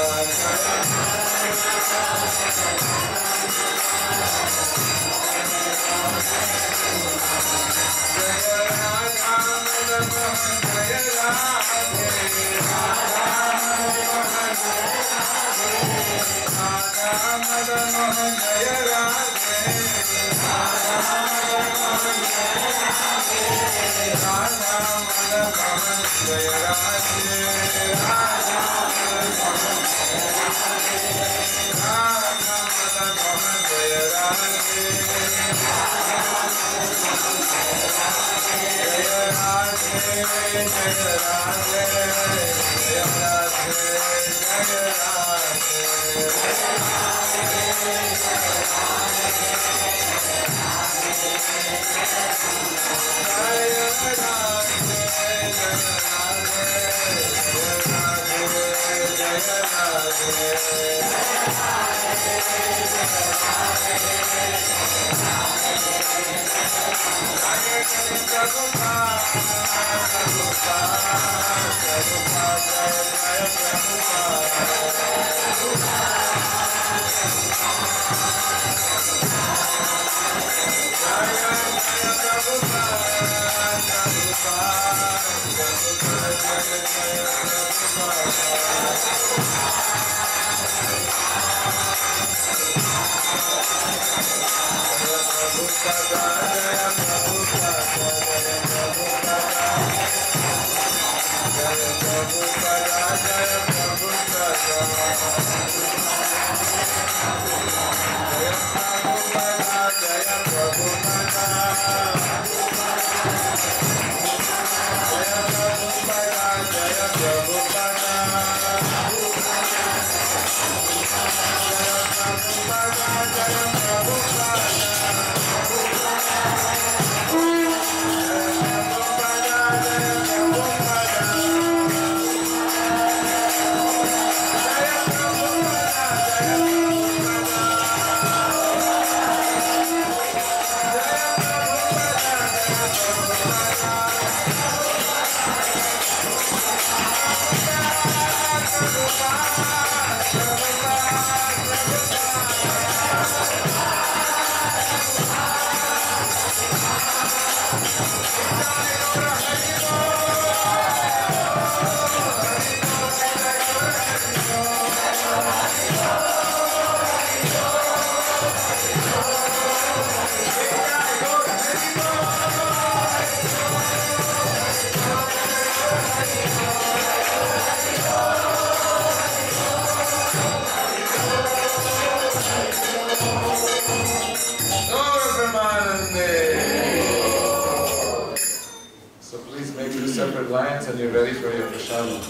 Lines and you're ready for your prashadam.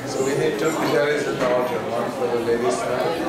So we need two pujaris at the altar, one for the ladies' side